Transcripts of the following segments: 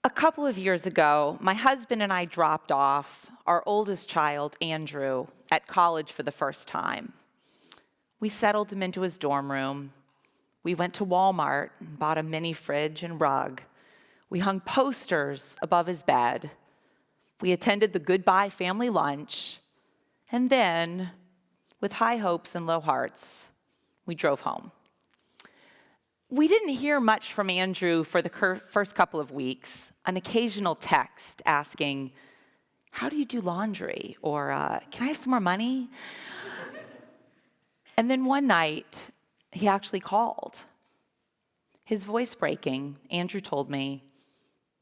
A couple of years ago, my husband and I dropped off our oldest child, Andrew, at college for the first time. We settled him into his dorm room. We went to Walmart and bought a mini fridge and rug. We hung posters above his bed. We attended the goodbye family lunch. And then, with high hopes and low hearts, we drove home. We didn't hear much from Andrew for the first couple of weeks, an occasional text asking, "How do you do laundry?" Or, "Can I have some more money?" And then one night, he actually called. His voice breaking, Andrew told me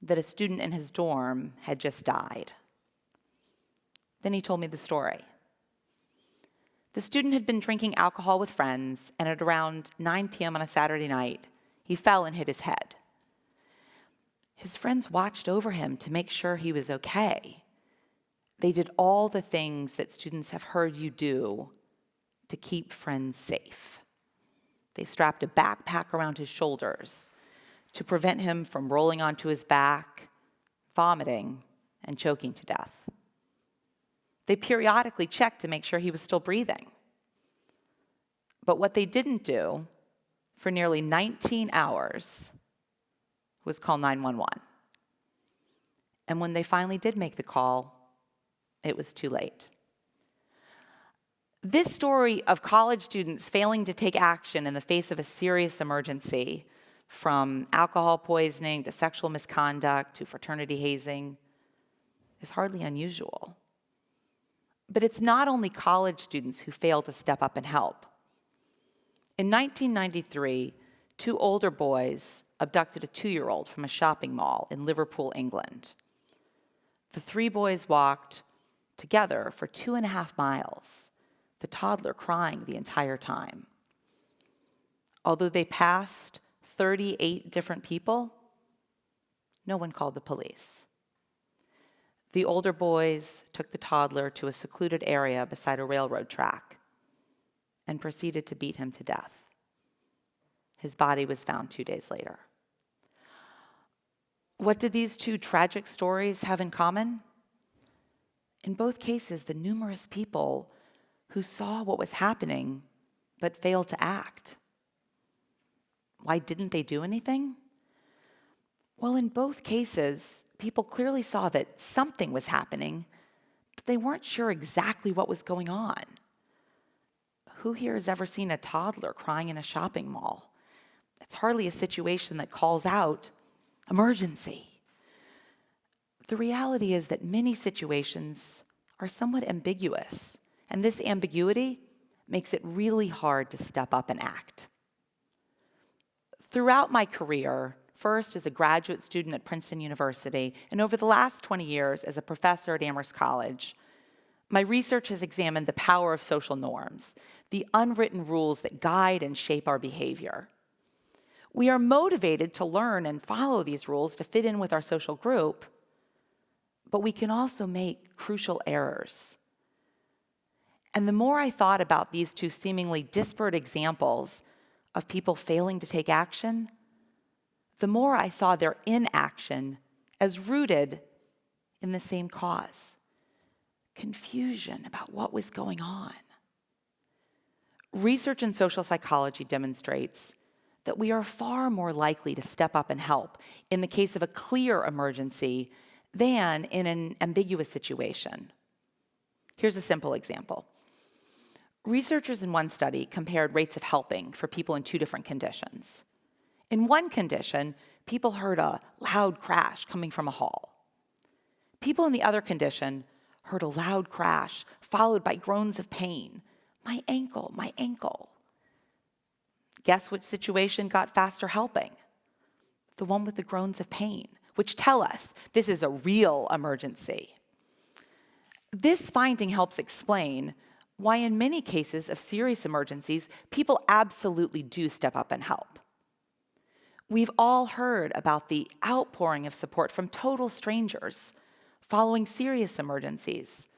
that a student in his dorm had just died. Then he told me the story. The student had been drinking alcohol with friends, and at around 9 p.m. on a Saturday night, he fell and hit his head. His friends watched over him to make sure he was okay. They did all the things that students have heard you do to keep friends safe. They strapped a backpack around his shoulders to prevent him from rolling onto his back, vomiting, and choking to death. They periodically checked to make sure he was still breathing. But what they didn't do for nearly 19 hours was call 911. And when they finally did make the call, it was too late. This story of college students failing to take action in the face of a serious emergency, from alcohol poisoning to sexual misconduct to fraternity hazing, is hardly unusual. But it's not only college students who fail to step up and help. In 1993, 2 older boys abducted a 2-year-old from a shopping mall in Liverpool, England. The 3 boys walked together for 2.5 miles, the toddler crying the entire time. Although they passed 38 different people, no one called the police. The older boys took the toddler to a secluded area beside a railroad track and proceeded to beat him to death. His body was found 2 days later. What did these 2 tragic stories have in common? In both cases, the numerous people who saw what was happening but failed to act. Why didn't they do anything? Well, in both cases, people clearly saw that something was happening, but they weren't sure exactly what was going on. Who here has ever seen a toddler crying in a shopping mall? It's hardly a situation that calls out emergency. The reality is that many situations are somewhat ambiguous, and this ambiguity makes it really hard to step up and act. Throughout my career, first as a graduate student at Princeton University, and over the last 20 years as a professor at Amherst College, my research has examined the power of social norms, the unwritten rules that guide and shape our behavior. We are motivated to learn and follow these rules to fit in with our social group, but we can also make crucial errors. And the more I thought about these 2 seemingly disparate examples of people failing to take action, the more I saw their inaction as rooted in the same cause: confusion about what was going on. Research in social psychology demonstrates that we are far more likely to step up and help in the case of a clear emergency than in an ambiguous situation. Here's a simple example. Researchers in one study compared rates of helping for people in 2 different conditions. In one condition, people heard a loud crash coming from a hall. People in the other condition heard a loud crash followed by groans of pain. "My ankle, my ankle." Guess which situation got faster helping? The one with the groans of pain, which tell us this is a real emergency. This finding helps explain why in many cases of serious emergencies, people absolutely do step up and help. We've all heard about the outpouring of support from total strangers following serious emergencies,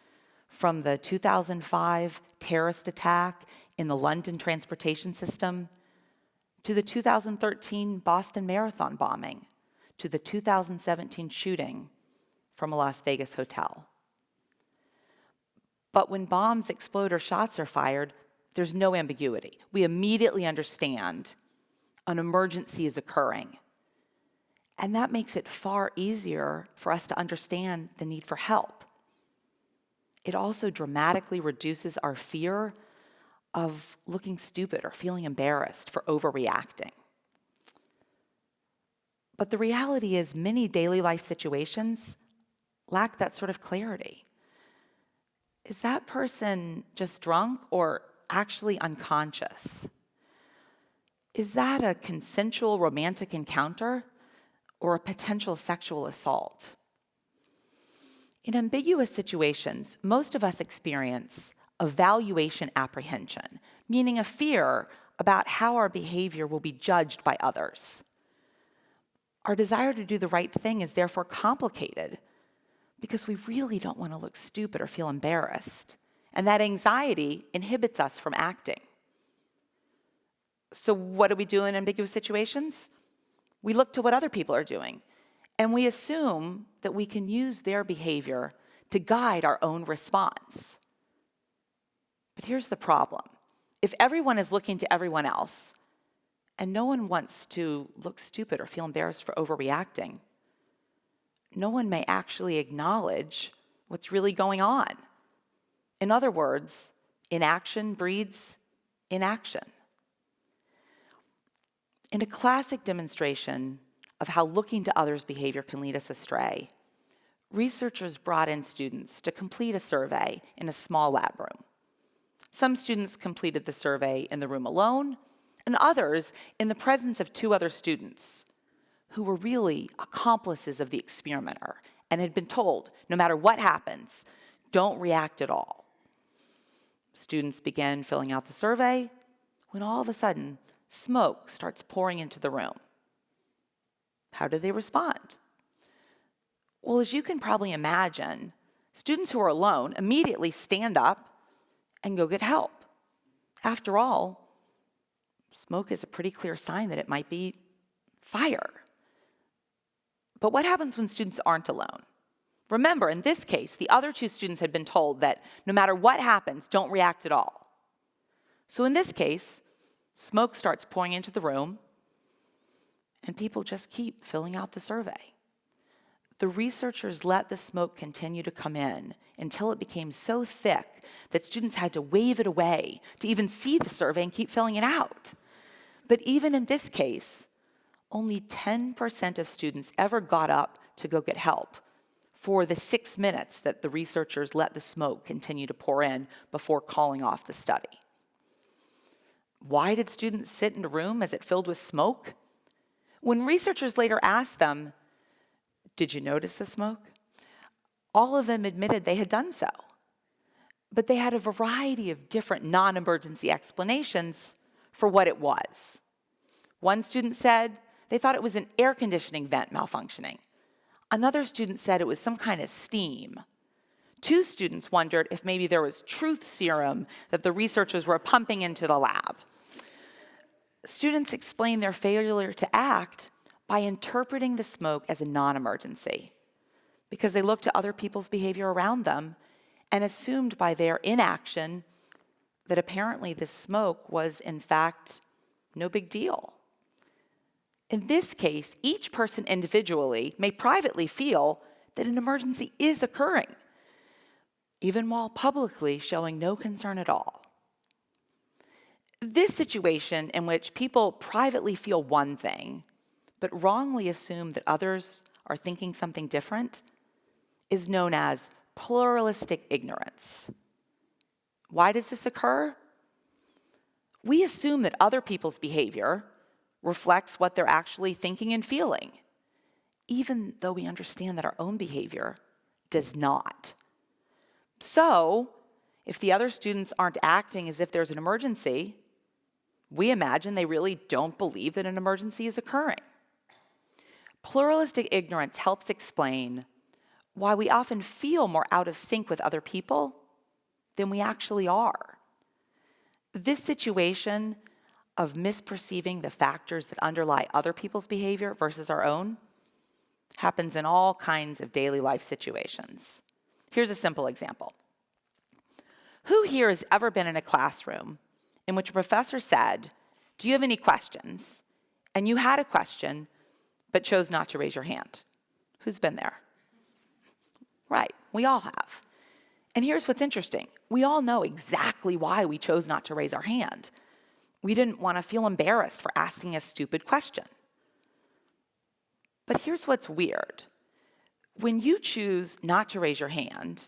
from the 2005 terrorist attack in the London transportation system to the 2013 Boston Marathon bombing, to the 2017 shooting from a Las Vegas hotel. But when bombs explode or shots are fired, there's no ambiguity. We immediately understand an emergency is occurring. And that makes it far easier for us to understand the need for help. It also dramatically reduces our fear of looking stupid or feeling embarrassed for overreacting. But the reality is many daily life situations lack that sort of clarity. Is that person just drunk or actually unconscious? Is that a consensual romantic encounter or a potential sexual assault? In ambiguous situations, most of us experience evaluation apprehension, meaning a fear about how our behavior will be judged by others. Our desire to do the right thing is therefore complicated because we really don't want to look stupid or feel embarrassed, and that anxiety inhibits us from acting. So what do we do in ambiguous situations? We look to what other people are doing, and we assume that we can use their behavior to guide our own response. But here's the problem. If everyone is looking to everyone else, and no one wants to look stupid or feel embarrassed for overreacting, no one may actually acknowledge what's really going on. In other words, inaction breeds inaction. In a classic demonstration of how looking to others' behavior can lead us astray, researchers brought in students to complete a survey in a small lab room. Some students completed the survey in the room alone, and others in the presence of two other students who were really accomplices of the experimenter and had been told, no matter what happens, don't react at all. Students began filling out the survey when all of a sudden, smoke starts pouring into the room. How do they respond? Well, as you can probably imagine, students who are alone immediately stand up and go get help. After all, smoke is a pretty clear sign that it might be fire. But what happens when students aren't alone? Remember, in this case, the other two students had been told that no matter what happens, don't react at all. So in this case, smoke starts pouring into the room, and people just keep filling out the survey. The researchers let the smoke continue to come in until it became so thick that students had to wave it away to even see the survey and keep filling it out. But even in this case, only 10% of students ever got up to go get help for the 6 minutes that the researchers let the smoke continue to pour in before calling off the study. Why did students sit in a room as it filled with smoke? When researchers later asked them, "Did you notice the smoke?" all of them admitted they had done so. But they had a variety of different non-emergency explanations for what it was. One student said they thought it was an air conditioning vent malfunctioning. Another student said it was some kind of steam. Two students wondered if maybe there was truth serum that the researchers were pumping into the lab. Students explained their failure to act by interpreting the smoke as a non-emergency because they looked to other people's behavior around them and assumed by their inaction that apparently this smoke was in fact no big deal. In this case, each person individually may privately feel that an emergency is occurring, even while publicly showing no concern at all. This situation in which people privately feel one thing, but wrongly assume that others are thinking something different, is known as pluralistic ignorance. Why does this occur? We assume that other people's behavior reflects what they're actually thinking and feeling, even though we understand that our own behavior does not. So, if the other students aren't acting as if there's an emergency, we imagine they really don't believe that an emergency is occurring. Pluralistic ignorance helps explain why we often feel more out of sync with other people than we actually are. This situation of misperceiving the factors that underlie other people's behavior versus our own Happens in all kinds of daily life situations. Here's a simple example. Who here has ever been in a classroom in which a professor said, "Do you have any questions?" And you had a question, but chose not to raise your hand? Who's been there? Right, we all have. And here's what's interesting. We all know exactly why we chose not to raise our hand. We didn't want to feel embarrassed for asking a stupid question. But here's what's weird. When you choose not to raise your hand,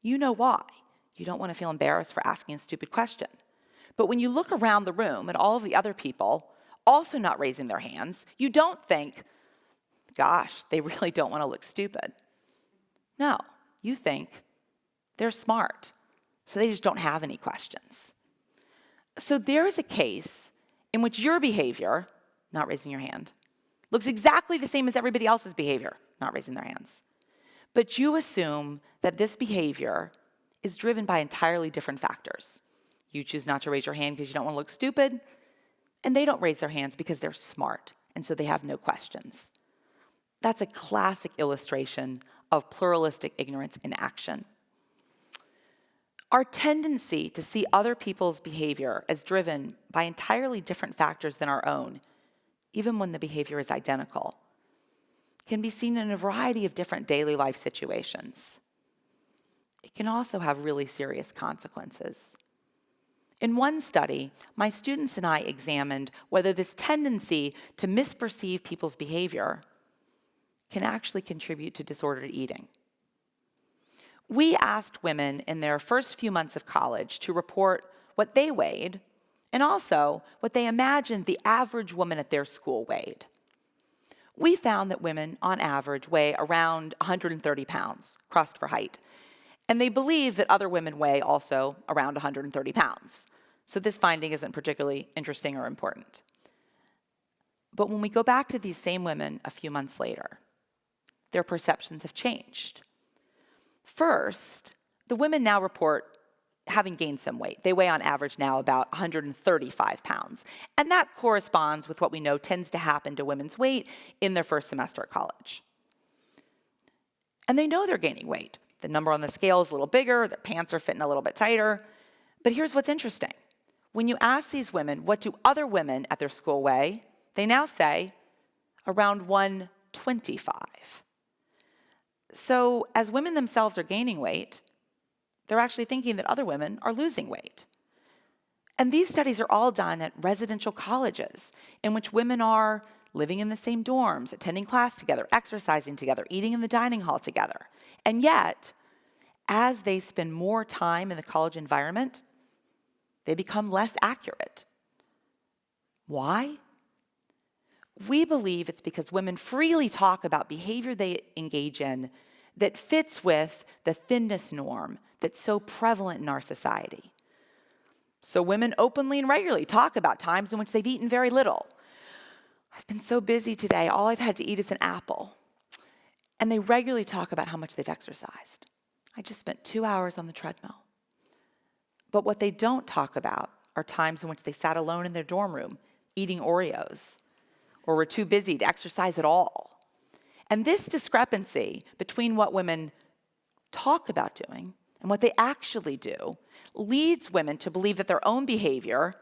you know why. You don't want to feel embarrassed for asking a stupid question. But when you look around the room at all of the other people also not raising their hands, you don't think, gosh, they really don't want to look stupid. No, you think they're smart, so they just don't have any questions. So there is a case in which your behavior, not raising your hand, looks exactly the same as everybody else's behavior, not raising their hands. But you assume that this behavior is driven by entirely different factors. You choose not to raise your hand because you don't want to look stupid, and they don't raise their hands because they're smart, and so they have no questions. That's a classic illustration of pluralistic ignorance in action. Our tendency to see other people's behavior as driven by entirely different factors than our own, even when the behavior is identical, can be seen in a variety of different daily life situations. It can also have really serious consequences. In one study, my students and I examined whether this tendency to misperceive people's behavior can actually contribute to disordered eating. We asked women in their first few months of college to report what they weighed and also what they imagined the average woman at their school weighed. We found that women, on average, weigh around 130 pounds, crossed for height. And they believe that other women weigh also around 130 pounds. So this finding isn't particularly interesting or important. But when we go back to these same women a few months later, their perceptions have changed. First, the women now report having gained some weight. They weigh on average now about 135 pounds. And that corresponds with what we know tends to happen to women's weight in their first semester at college. And they know they're gaining weight. The number on the scale is a little bigger, their pants are fitting a little bit tighter. But here's what's interesting. When you ask these women, what do other women at their school weigh? They now say around 125. So as women themselves are gaining weight, they're actually thinking that other women are losing weight. And these studies are all done at residential colleges in which women are living in the same dorms, attending class together, exercising together, eating in the dining hall together. And yet, as they spend more time in the college environment, they become less accurate. Why? We believe it's because women freely talk about behavior they engage in that fits with the thinness norm that's so prevalent in our society. So women openly and regularly talk about times in which they've eaten very little. I've been so busy today, all I've had to eat is an apple. And they regularly talk about how much they've exercised. I just spent 2 hours on the treadmill. But what they don't talk about are times in which they sat alone in their dorm room eating Oreos, or were too busy to exercise at all. And this discrepancy between what women talk about doing and what they actually do leads women to believe that their own behavior,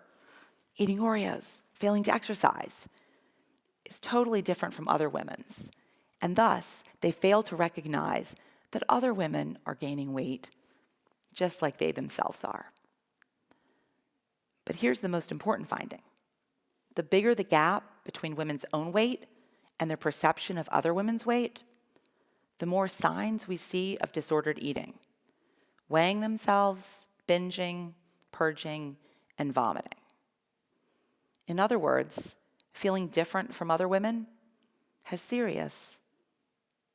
eating Oreos, failing to exercise, is totally different from other women's. And thus, they fail to recognize that other women are gaining weight just like they themselves are. But here's the most important finding. The bigger the gap between women's own weight and their perception of other women's weight, the more signs we see of disordered eating, weighing themselves, binging, purging, and vomiting. In other words, feeling different from other women has serious,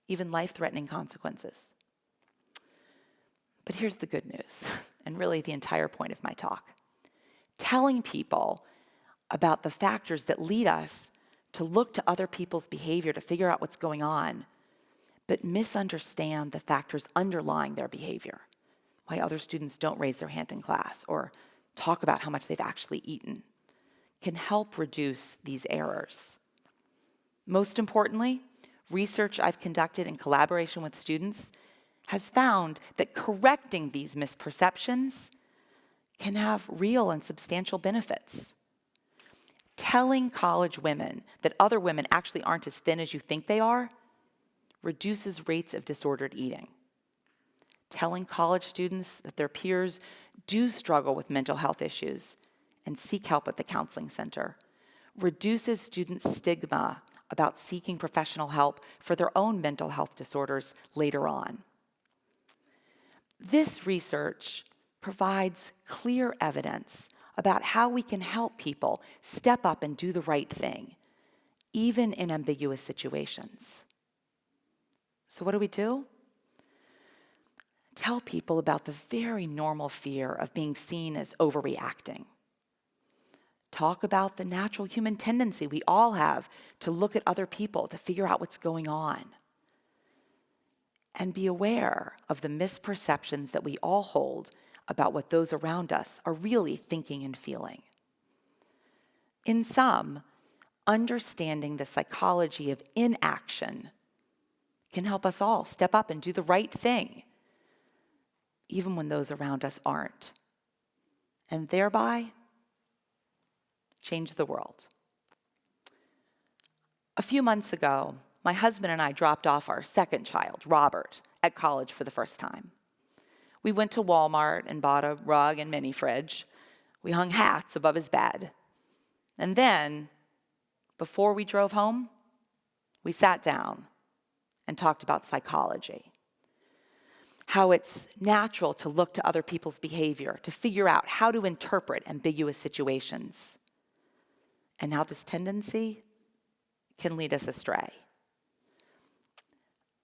even life-threatening consequences. But here's the good news, and really the entire point of my talk. Telling people about the factors that lead us to look to other people's behavior to figure out what's going on, but misunderstand the factors underlying their behavior, why other students don't raise their hand in class or talk about how much they've actually eaten, can help reduce these errors. Most importantly, Research I've conducted in collaboration with students has found that correcting these misperceptions can have real and substantial benefits. Telling college women that other women actually aren't as thin as you think they are reduces rates of disordered eating. Telling college students that their peers do struggle with mental health issues and seek help at the counseling center reduces students' stigma about seeking professional help for their own mental health disorders later on. This research provides clear evidence about how we can help people step up and do the right thing, even in ambiguous situations. So what do? Tell people about the very normal fear of being seen as overreacting. Talk about the natural human tendency we all have to look at other people to figure out what's going on. And be aware of the misperceptions that we all hold about what those around us are really thinking and feeling. In sum, understanding the psychology of inaction can help us all step up and do the right thing, even when those around us aren't, and thereby change the world. A few months ago, my husband and I dropped off our second child, Robert, at college for the first time. We went to Walmart and bought a rug and mini fridge. We hung hats above his bed. And then, before we drove home, we sat down and talked about psychology. How it's natural to look to other people's behavior to figure out how to interpret ambiguous situations. And how this tendency can lead us astray.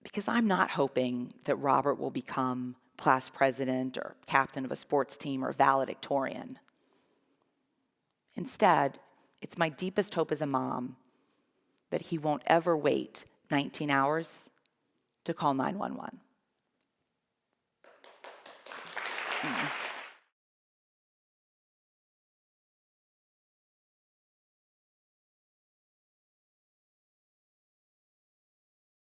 Because I'm not hoping that Robert will become class president or captain of a sports team or valedictorian. Instead, it's my deepest hope as a mom that he won't ever wait 19 hours to call 911.